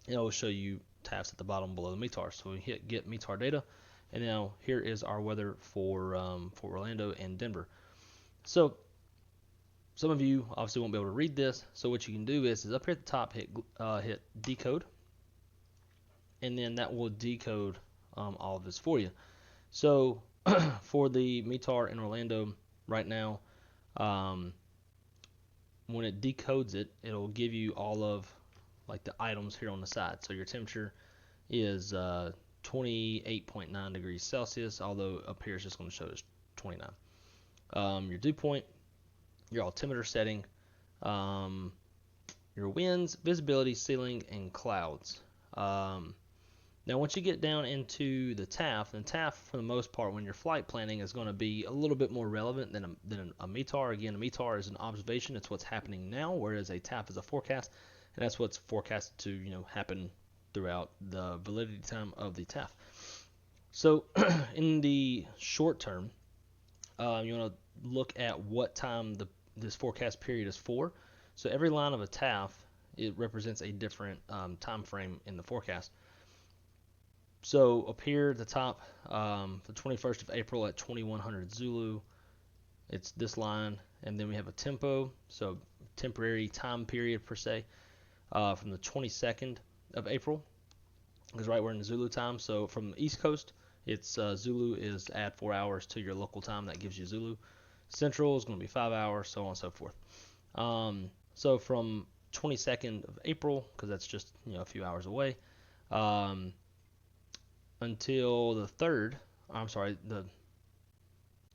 It'll show you TAFs at the bottom below the METARs. So we hit get METAR data, and now here is our weather for Orlando and Denver. So some of you obviously won't be able to read this. So what you can do is up here at the top, hit decode, and then that will decode all of this for you. So for the METAR in Orlando right now, when it decodes it, it'll give you all of like the items here on the side. So your temperature is 28.9 degrees Celsius, although up here it's just going to show us 29. Your dew point, your altimeter setting, your winds, visibility, ceiling, and clouds. Now once you get down into the TAF, and TAF for the most part when you're flight planning is going to be a little bit more relevant than a METAR. Again, a METAR is an observation, it's what's happening now, whereas a TAF is a forecast, and that's what's forecasted to happen throughout the validity time of the TAF. So in the short term, you want to look at what time this forecast period is for. So every line of a TAF, it represents a different time frame in the forecast. So up here at the top, the 21st of April at 2100 Zulu, it's this line, and then we have a tempo, so temporary time period per se, from the 22nd of April, because right we're in the Zulu time. So from the East Coast, it's Zulu is add 4 hours to your local time, that gives you Zulu. Central is going to be 5 hours, so on and so forth. So from 22nd of April, because that's just a few hours away, until the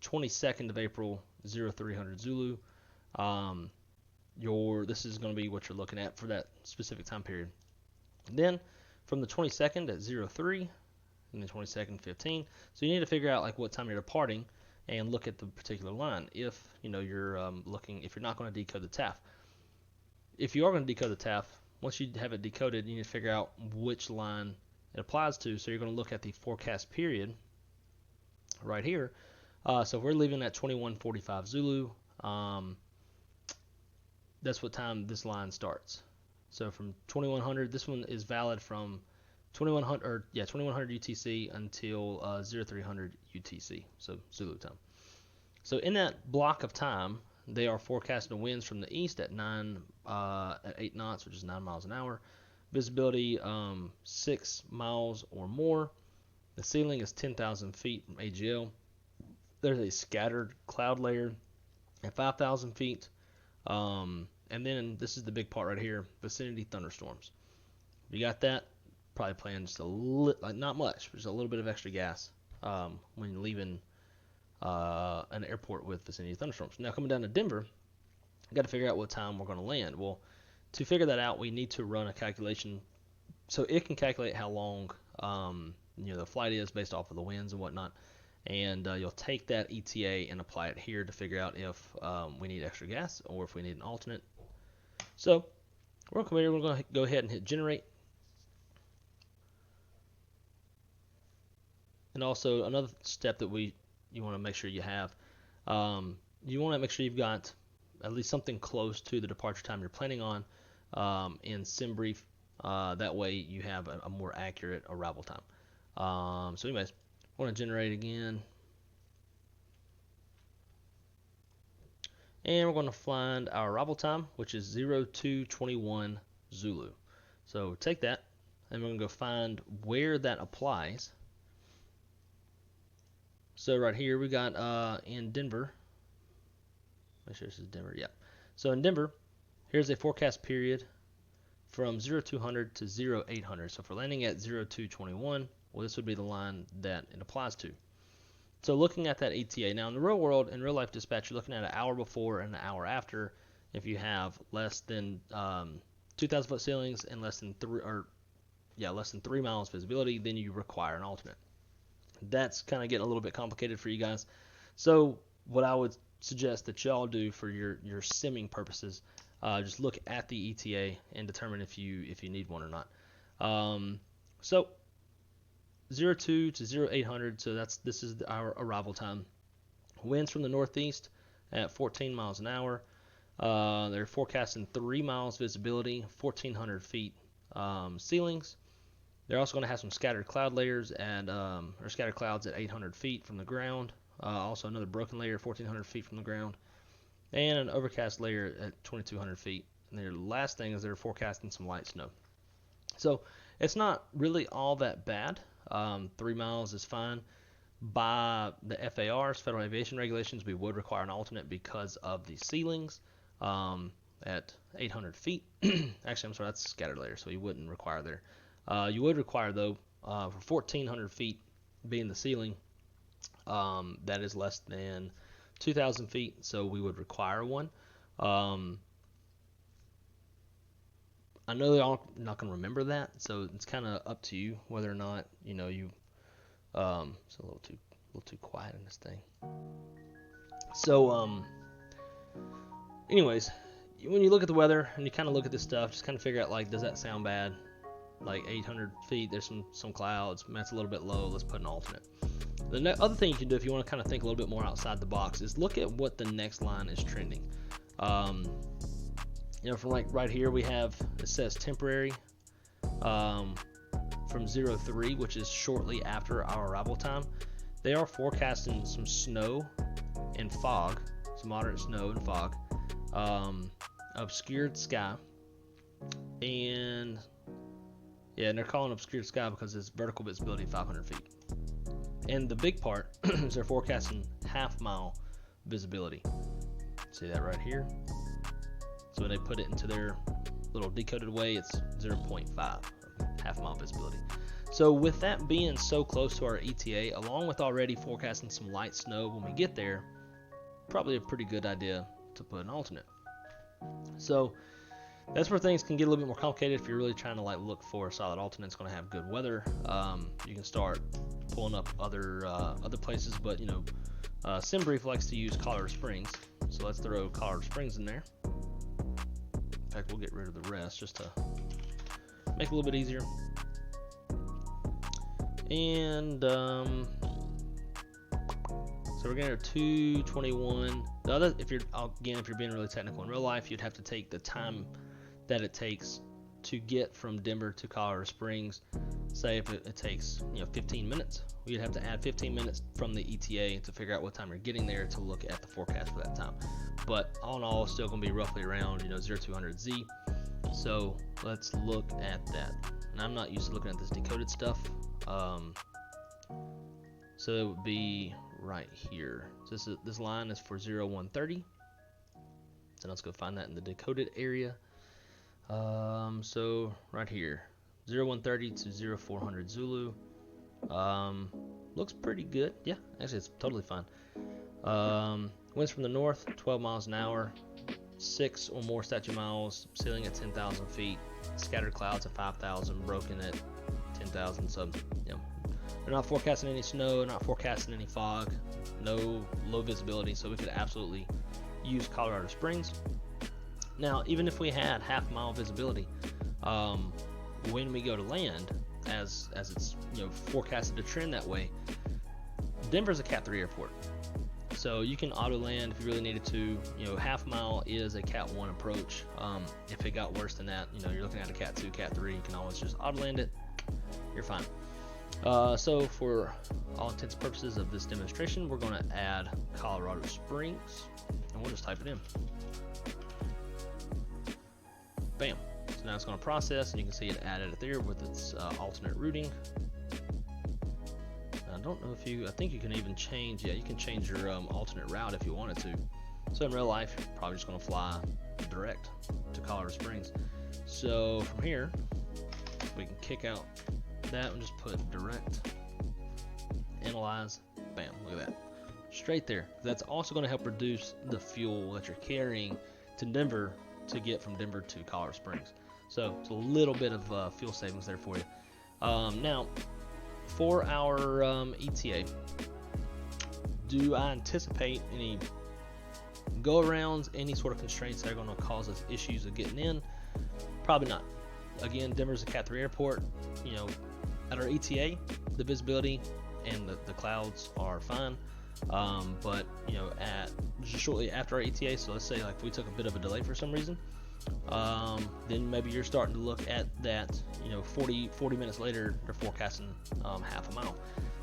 22nd of April, 0300 Zulu. This is going to be what you're looking at for that specific time period. Then from the 22nd at 03, and the 22nd 15. So you need to figure out like what time you're departing, and look at the particular line. If you're looking, if you're not going to decode the TAF. If you are going to decode the TAF, once you have it decoded, you need to figure out which line it applies to. So you're going to look at the forecast period right here. So if we're leaving at 21:45 Zulu, that's what time this line starts. So from 2100, this one is valid from 2100 UTC until 0300 UTC, so Zulu time. So in that block of time, they are forecasting winds from the east at 8 knots, which is 9 miles an hour. Visibility 6 miles or more. The ceiling is 10,000 feet from AGL. There's a scattered cloud layer at 5,000 feet. And then this is the big part right here, vicinity thunderstorms. You got that? Probably playing just not much, but just a little bit of extra gas when leaving an airport with vicinity thunderstorms. Now coming down to Denver, I've got to figure out what time we're going to land. Well, to figure that out, we need to run a calculation so it can calculate how long the flight is based off of the winds and whatnot. And you'll take that ETA and apply it here to figure out if we need extra gas or if we need an alternate. So we're going to go ahead and hit generate. And also another step that you want to make sure you have, you want to make sure you've got at least something close to the departure time you're planning on in SimBrief. That way you have a more accurate arrival time. So anyways, I want to generate again. And we're going to find our arrival time, which is 0221 Zulu. So take that, and we're going to go find where that applies. So right here we got in Denver. Make sure this is Denver. Yeah. So in Denver, here's a forecast period from 0200 to 0800. So if we're landing at 0221, well, this would be the line that it applies to. So looking at that ETA, now in the real world, in real life dispatch, you're looking at an hour before and an hour after if you have less than 2,000 foot ceilings and less than 3 miles visibility, then you require an alternate. That's kind of getting a little bit complicated for you guys. So what I would suggest that y'all do for your simming purposes, just look at the ETA and determine if you need one or not. So 02 to 0800, so this is our arrival time. Winds from the northeast at 14 miles an hour. They're forecasting 3 miles visibility, 1,400 feet ceilings. They're also going to have some scattered cloud layers or scattered clouds at 800 feet from the ground. Also another broken layer, 1,400 feet from the ground, and an overcast layer at 2,200 feet. And their last thing is they're forecasting some light snow. So it's not really all that bad. 3 miles is fine. By the FAR's, Federal Aviation Regulations, we would require an alternate because of the ceilings at 800 feet. Actually, I'm sorry, that's scattered layer, so you wouldn't require there. You would require, though, for 1,400 feet being the ceiling, that is less than 2,000 feet, so we would require one. I know they're all not going to remember that, so it's kind of up to you whether or not you. It's a little too quiet in this thing. So, anyways, when you look at the weather and you kind of look at this stuff, just kind of figure out, like, does that sound bad? Like 800 feet, there's some clouds. That's a little bit low. Let's put an alternate. The other thing you can do if you want to kind of think a little bit more outside the box is look at what the next line is trending. From like right here we have, it says temporary from 03, which is shortly after our arrival time. They are forecasting some snow and fog, some moderate snow and fog, obscured sky, and they're calling obscured sky because it's vertical visibility 500 feet. And the big part is they're forecasting half-mile visibility. See that right here? So when they put it into their little decoded way, it's 0.5 half-mile visibility. So with that being so close to our ETA, along with already forecasting some light snow when we get there, probably a pretty good idea to put an alternate. So that's where things can get a little bit more complicated if you're really trying to look for a solid alternate that's going to have good weather. You can start pulling up other places, but SimBrief likes to use Colorado Springs, so let's throw Colorado Springs in there. In fact, we'll get rid of the rest just to make it a little bit easier. And so we're going to 221. The other, if you're being really technical in real life, you'd have to take the time that it takes to get from Denver to Colorado Springs. Say if it takes 15 minutes, you'd have to add 15 minutes from the ETA to figure out what time you're getting there to look at the forecast for that time. But all in all, it's still going to be roughly around 0200Z. So let's look at that. And I'm not used to looking at this decoded stuff. So it would be right here. So this line is for 0130. So let's go find that in the decoded area. So right here, 0130 to 0400 Zulu. Looks pretty good. Yeah, actually it's totally fine. Winds from the north, 12 miles an hour, 6 or more statute miles, ceiling at 10,000 feet, scattered clouds at 5,000, broken at 10,000. So, they're not forecasting any snow, not forecasting any fog, no low visibility, so we could absolutely use Colorado Springs. Now, even if we had half-mile visibility, when we go to land, as it's forecasted to trend that way, Denver's a Cat 3 airport, so you can auto land if you really needed to. Half mile is a Cat 1 approach. If it got worse than that, you're looking at a Cat 2, Cat 3. You can always just auto land it. You're fine. So for all intents and purposes of this demonstration, we're going to add Colorado Springs, and we'll just type it in. Bam. So now it's going to process, and you can see it added it there with its alternate routing. I don't know if I think you can even change, you can change your alternate route if you wanted to. So in real life, you're probably just going to fly direct to Colorado Springs. So from here, we can kick out that and just put direct, analyze, bam, look at that. Straight there. That's also going to help reduce the fuel that you're carrying to Denver to get from Denver to Colorado Springs. So it's a little bit of fuel savings there for you. Now, for our ETA, do I anticipate any go-arounds, any sort of constraints that are going to cause us issues of getting in? Probably not. Again, Denver's a Cat 3 airport. You know, at our ETA, the visibility and the clouds are fine. But you know, at just shortly after our ETA, so let's say like if we took a bit of a delay for some reason, then maybe you're starting to look at that. You know, 40 minutes later, they're forecasting half a mile.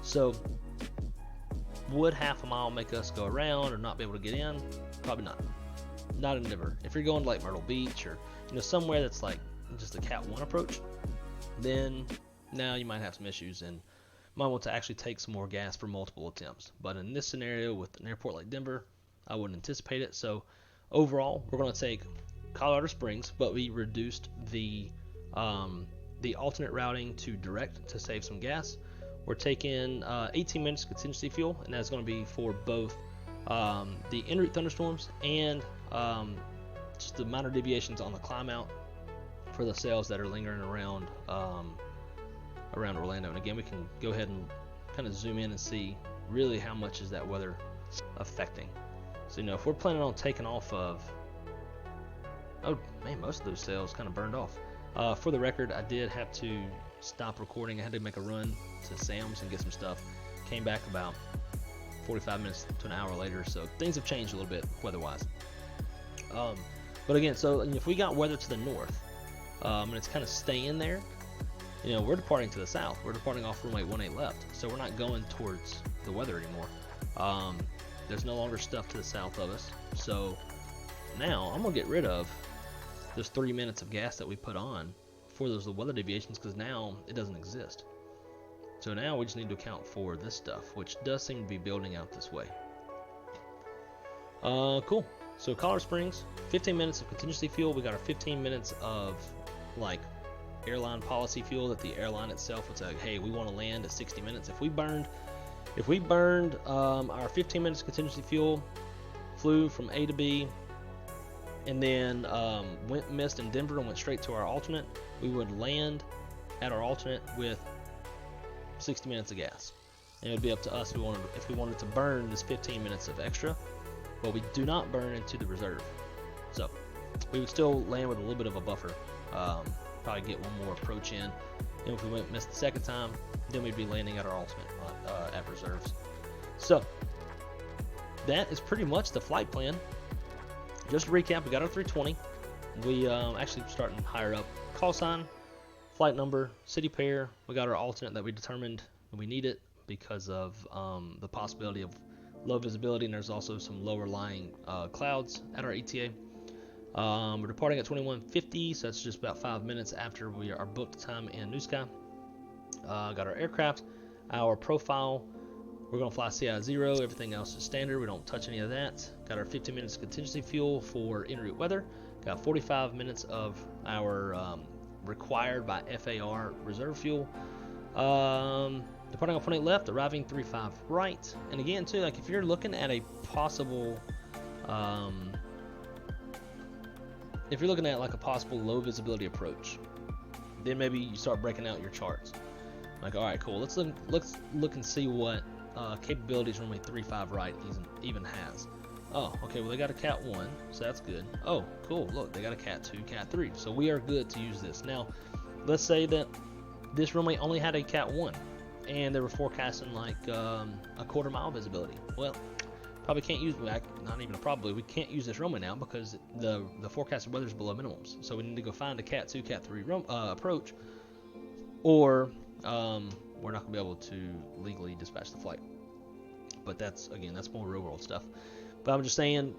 So would half a mile make us go around or not be able to get in? Probably not. Not in Denver. If you're going to like Myrtle Beach or somewhere that's like just a Cat 1 approach, then now you might have some issues and might want to actually take some more gas for multiple attempts. But in this scenario with an airport like Denver, I wouldn't anticipate it. So overall, we're going to take Colorado Springs, but we reduced the alternate routing to direct to save some gas. We're taking 18 minutes contingency fuel, and that's going to be for both the en route thunderstorms and just the minor deviations on the climb out for the sails that are lingering around Orlando. And again, we can go ahead and kind of zoom in and see really how much is that weather affecting. So if we're planning on taking off of, oh man, most of those sails kind of burned off. For the record, I did have to stop recording. I had to make a run to Sam's and get some stuff. Came back about 45 minutes to an hour later, so things have changed a little bit weather-wise. But again, so if we got weather to the north, and it's kind of staying there, we're departing to the south. We're departing off runway 18 left, so we're not going towards the weather anymore. There's no longer stuff to the south of us, so now I'm gonna get rid of those 3 minutes of gas that we put on for those weather deviations, because now it doesn't exist. So now we just need to account for this stuff, which does seem to be building out this way. Cool. So Colorado Springs, 15 minutes of contingency fuel. We got our 15 minutes of like airline policy fuel that the airline itself would say, hey, we want to land at 60 minutes. If we burned our 15 minutes of contingency fuel, flew from A to B, and then missed in Denver and went straight to our alternate, we would land at our alternate with 60 minutes of gas. And it would be up to us if we wanted to burn this 15 minutes of extra, but we do not burn into the reserve. So we would still land with a little bit of a buffer, probably get one more approach in. And if we missed the second time, then we'd be landing at our ultimate at reserves. So that is pretty much the flight plan. Just to recap, we got our 320. We actually starting higher up. Call sign, flight number, city pair. We got our alternate that we determined we needed because of the possibility of low visibility, and there's also some lower lying clouds at our ETA. We're departing at 21:50, so that's just about 5 minutes after our booked time in Newsky. Got our aircraft, our profile. We're going to fly CI0. Everything else is standard. We don't touch any of that. Got our 15 minutes of contingency fuel for en route weather. Got 45 minutes of our required by FAR reserve fuel. Departing on 28 left, arriving 35 right. And again, too, like if you're looking at a possible, if you're looking at like a possible low visibility approach, then maybe you start breaking out your charts. Like, all right, cool. Let's look and see what capabilities runway 35 right even has. Oh, okay. Well, they got a Cat 1, so that's good. Oh, cool. Look, they got a Cat 2, Cat 3, so we are good to use this. Now, let's say that this runway only had a Cat 1, and they were forecasting like a quarter mile visibility. Well, probably can't use, not even probably, we can't use this runway now because the forecasted weather is below minimums. So we need to go find a Cat 2, Cat 3 approach, or we're not going to be able to legally dispatch the flight. But that's more real world stuff. But I'm just saying,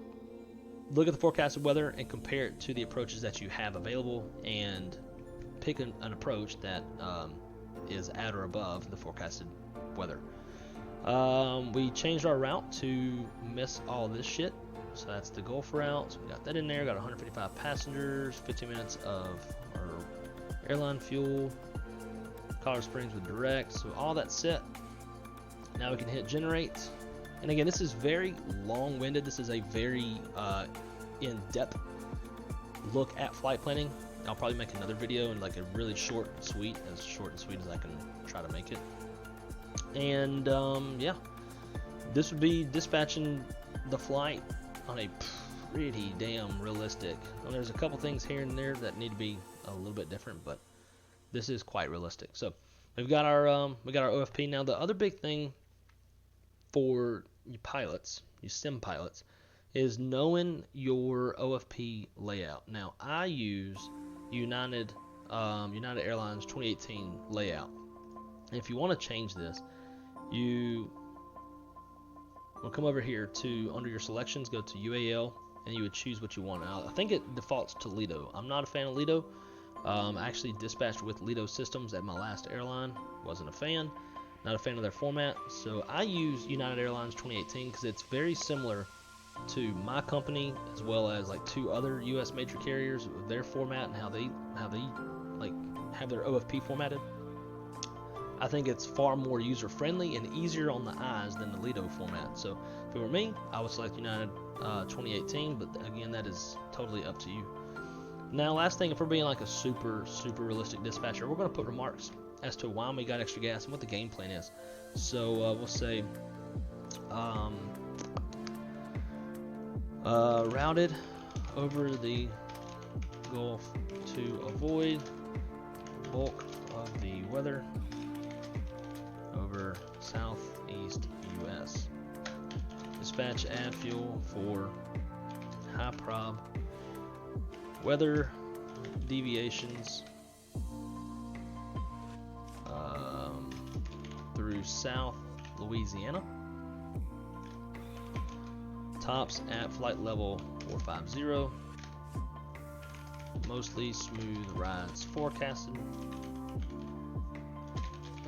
look at the forecasted weather and compare it to the approaches that you have available, and pick an approach that is at or above the forecasted weather. We changed our route to miss all this shit. So that's the Gulf route. So we got that in there. Got 155 passengers, 15 minutes of our airline fuel. Colorado Springs with direct. So all that's set. Now we can hit generate. And again, this is very long-winded. This is a very in-depth look at flight planning. I'll probably make another video in like a really short and sweet, as I can try to make it. And yeah, this would be dispatching the flight on a pretty damn realistic. Well, there's a couple things here and there that need to be a little bit different, but this is quite realistic. So we've got our OFP now. The other big thing for you pilots, you sim pilots, is knowing your OFP layout. Now I use United Airlines 2018 layout. And if you want to change this, you will come over here to under your selections, go to UAL, and you would choose what you want. Now, I think it defaults to Lido. I'm not a fan of Lido. I actually dispatched with Lido Systems at my last airline. Wasn't a fan. Not a fan of their format. So I use United Airlines 2018 because it's very similar to my company, as well as like 2 other U.S. major carriers, their format and how they like have their OFP formatted. I think it's far more user friendly and easier on the eyes than the Lido format. So if it were me, I would select United 2018, but again, that is totally up to you. Now, last thing, if we're being like a super realistic dispatcher, we're going to put remarks as to why we got extra gas and what the game plan is. So we'll say routed over the Gulf to avoid bulk of the weather over southeast U.S. Dispatch add fuel for high prob weather deviations through South Louisiana. Tops at flight level 450. Mostly smooth rides forecasted.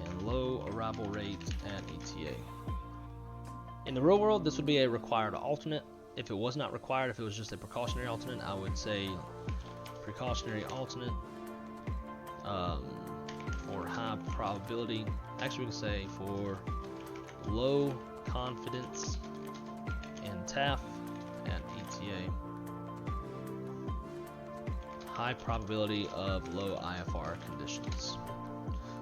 And low arrival rate at ETA. In the real world, this would be a required alternate. If it was not required, if it was just a precautionary alternate, I would say precautionary alternate for high probability. Actually, we can say for low confidence in TAF at ETA. High probability of low IFR conditions.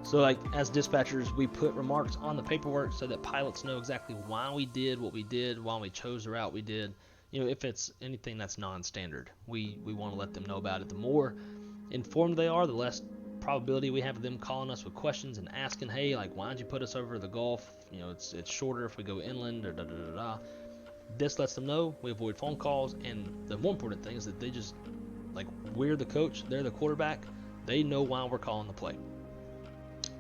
So like as dispatchers, we put remarks on the paperwork so that pilots know exactly why we did what we did, why we chose the route we did. You know, if it's anything that's non-standard, we want to let them know about it. The more informed they are, the less probability we have of them calling us with questions and asking, hey, like, why did you put us over the Gulf? You know, it's shorter if we go inland or da-da-da-da. This lets them know. We avoid phone calls, and the more important thing is that they just, like, we're the coach, they're the quarterback. They know why we're calling the play.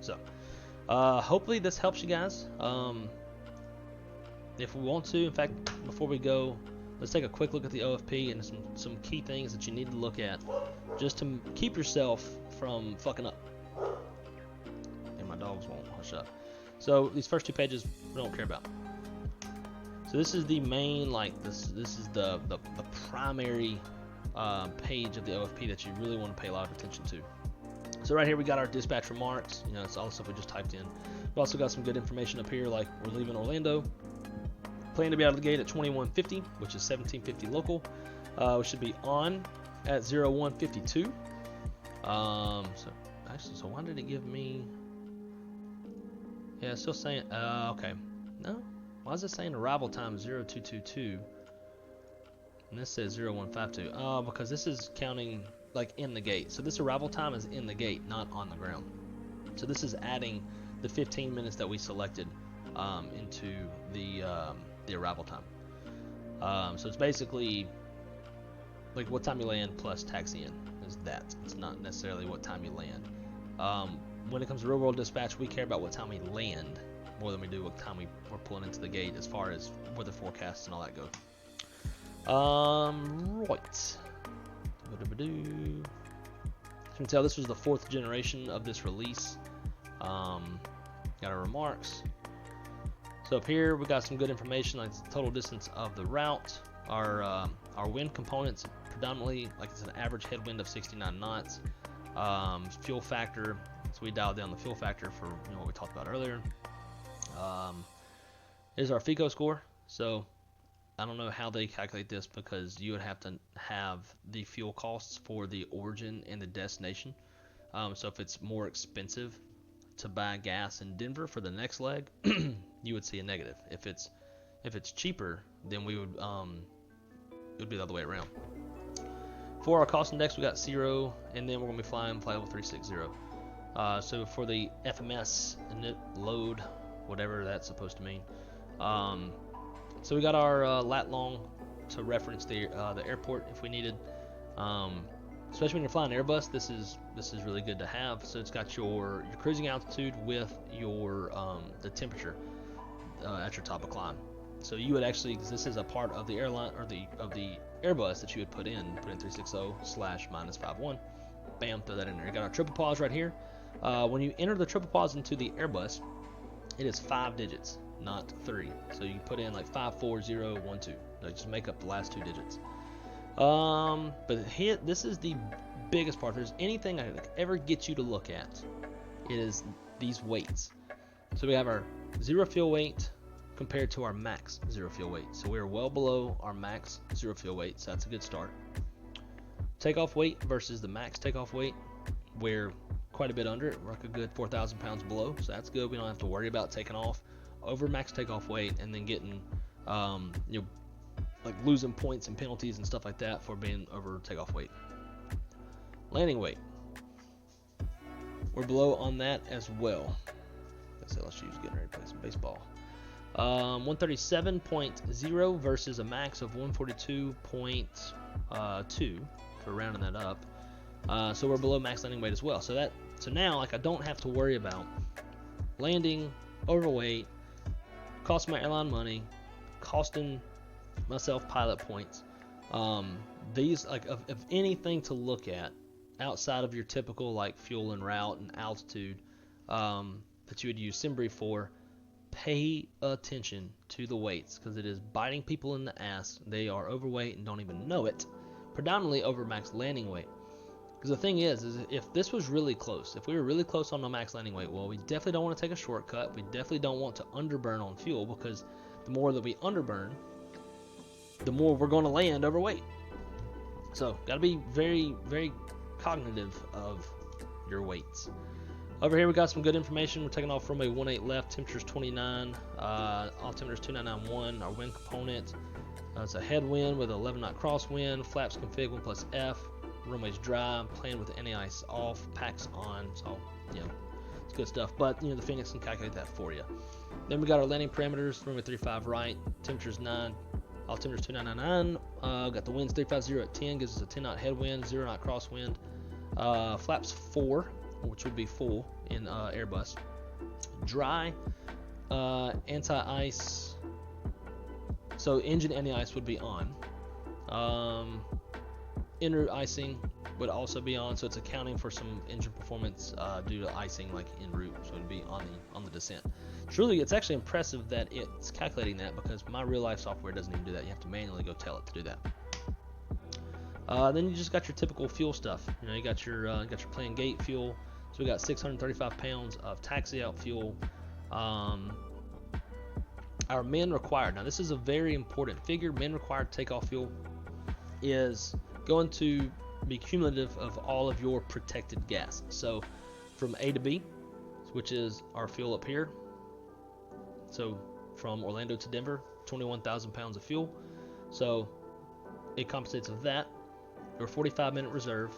So, hopefully this helps you guys. If we want to, in fact, before we go, let's take a quick look at the OFP and some key things that you need to look at just to keep yourself from fucking up. And my dogs won't hush up. So these first 2 pages we don't care about. So this is the main, like, this is the primary page of the OFP that you really want to pay a lot of attention to. So right here we got our dispatch remarks. You know, it's all the stuff we just typed in. We also got some good information up here, like we're leaving Orlando. Plan to be out of the gate at 2150, which is 1750 local. We should be on at 0152. So why did it give me? Yeah, it's still saying. Okay, no. Why is it saying arrival time 0222? And this says 0152. Because this is counting like in the gate. So this arrival time is in the gate, not on the ground. So this is adding the 15 minutes that we selected into the arrival time. So it's basically like what time you land plus taxi in is that. It's not necessarily what time you land. When it comes to real world dispatch, we care about what time we land more than we do what time we're pulling into the gate as far as weather forecasts and all that goes. Right. You can tell this was the 4th generation of this release. Got our remarks. So up here we got some good information like the total distance of the route, our wind components, predominantly like it's an average headwind of 69 knots. Fuel factor, so we dialed down the fuel factor for what we talked about earlier. Is our FICO score. So I don't know how they calculate this, because you would have to have the fuel costs for the origin and the destination. So if it's more expensive to buy gas in Denver for the next leg, you would see a negative. If it's cheaper, then we would it would be the other way around. For our cost index, we got 0, and then we're going to be flying flight level 360. So for the FMS init load, whatever that's supposed to mean. So we got our lat long to reference the airport if we needed. Especially when you're flying Airbus, this is really good to have. So it's got your cruising altitude with your the temperature at your top of climb. So you would actually, this is a part of the airline or of the Airbus that you would put in 360/-51. Bam, throw that in there. You got our triple pause right here. When you enter the triple pause into the Airbus, it is 5 digits, not 3. So you can put in like 54012. Like just make up the last 2 digits. But here, this is the biggest part. If there's anything I could ever get you to look at, it is these weights. So we have our 0 fuel weight compared to our max 0 fuel weight. So we are well below our max 0 fuel weight, so that's a good start. Takeoff weight versus the max takeoff weight, we're quite a bit under it. We're like a good 4,000 pounds below, so that's good. We don't have to worry about taking off over max takeoff weight and then getting, like losing points and penalties and stuff like that for being over takeoff weight. Landing weight, we're below on that as well. Let's use getting ready to play some baseball. 137.0 versus a max of 142.2 for rounding that up. So we're below max landing weight as well. So now, like, I don't have to worry about landing overweight, costing my airline money, costing myself pilot points. These, like, of anything to look at outside of your typical like fuel and route and altitude that you would use SimBrief for, pay attention to the weights, because it is biting people in the ass. They are overweight and don't even know it. Predominantly over max landing weight. Because the thing is if this was really close, if we were really close on the max landing weight, well, we definitely don't want to take a shortcut. We definitely don't want to underburn on fuel, because the more that we underburn, the more we're going to land overweight. So, got to be very, very cognitive of your weights. Over here, we got some good information. We're taking off from a 18 left, temperature's 29, altimeter's 2991. Our wind component, it's a headwind with an 11 knot crosswind, flaps config 1 plus F, runway's dry, playing with the anti-ice off, packs on. So, it's good stuff. But, the Phoenix can calculate that for you. Then we got our landing parameters, runway 35 right, temperature's 9, altimeter's 2999. Got the winds 350 at 10, gives us a 10 knot headwind, 0 knot crosswind. Flaps 4, which would be full in Airbus. Dry, anti-ice. So engine anti-ice would be on. Inner icing would also be on, so it's accounting for some engine performance due to icing, like en route. So it'd be on the descent. It's actually impressive that it's calculating that, because my real life software doesn't even do that. You have to manually go tell it to do that. Then you just got your typical fuel stuff. You got your planned gate fuel. So we got 635 pounds of taxi out fuel. Our min required. Now this is a very important figure. Min required takeoff fuel is going to be cumulative of all of your protected gas. So from A to B, which is our fuel up here. So from Orlando to Denver, 21,000 pounds of fuel. So it compensates of that. Your 45-minute reserve,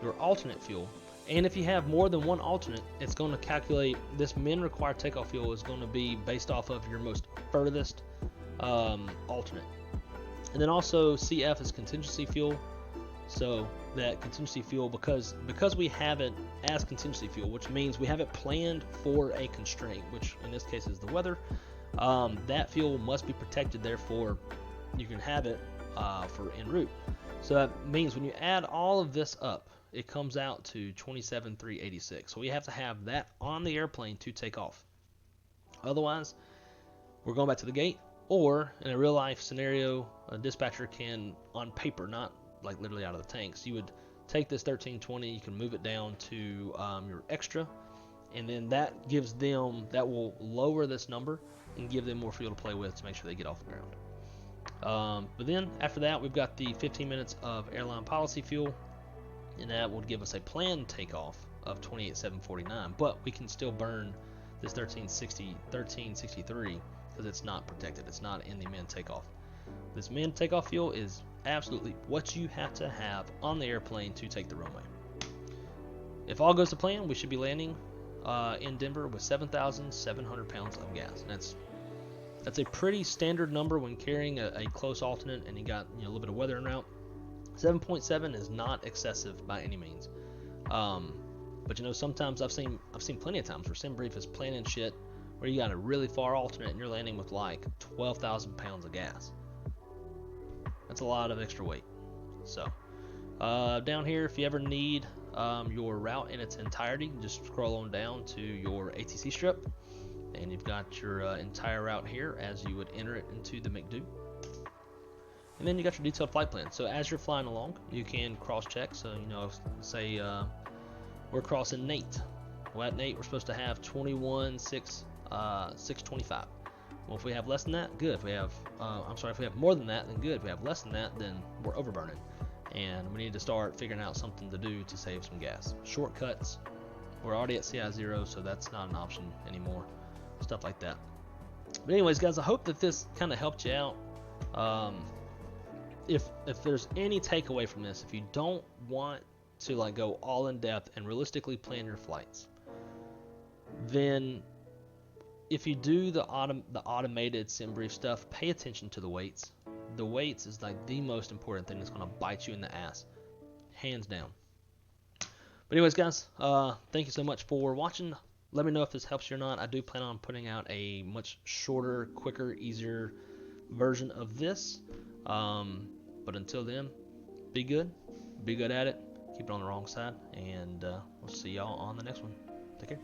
your alternate fuel, and if you have more than one alternate, it's going to calculate this min required takeoff fuel is going to be based off of your most furthest alternate. And then also CF is contingency fuel. So that contingency fuel, because we have it as contingency fuel, which means we have it planned for a constraint, which in this case is the weather, that fuel must be protected. Therefore, you can have it for en route. So that means when you add all of this up, it comes out to 27,386. So we have to have that on the airplane to take off. Otherwise, we're going back to the gate, or in a real life scenario, a dispatcher can, on paper, not like literally out of the tanks, you would take this 1320, you can move it down to your extra, and then that will lower this number and give them more fuel to play with to make sure they get off the ground. But then after that, we've got the 15 minutes of airline policy fuel, and that would give us a planned takeoff of 28,749. But we can still burn this 1363 because it's not protected. It's not in the min takeoff. This min takeoff fuel is absolutely what you have to have on the airplane to take the runway. If all goes to plan, we should be landing in Denver with 7,700 pounds of gas. And that's a pretty standard number when carrying a close alternate and you got a little bit of weather en route. 7.7 is not excessive by any means. But sometimes I've seen plenty of times where SimBrief is planning shit where you got a really far alternate and you're landing with like 12,000 pounds of gas. That's a lot of extra weight. So down here, if you ever need your route in its entirety, just scroll on down to your ATC strip, and you've got your entire route here as you would enter it into the McDo. And then you got your detailed flight plan. So as you're flying along, you can cross-check. So say we're crossing Nate. Well, at Nate, we're supposed to have 21,625. Well, if we have less than that, good. If we have, if we have more than that, then good. If we have less than that, then we're overburning, and we need to start figuring out something to do to save some gas. Shortcuts. We're already at CI0, so that's not an option anymore. Stuff like that. But anyways, guys, I hope that this kind of helped you out. If there's any takeaway from this, if you don't want to go all in depth and realistically plan your flights, then if you do the automated SimBrief stuff, pay attention to the weights. The weights is the most important thing that's going to bite you in the ass, hands down. But anyways, guys, thank you so much for watching. Let me know if this helps you or not. I do plan on putting out a much shorter, quicker, easier version of this. But until then, be good at it, keep it on the wrong side, and we'll see y'all on the next one. Take care.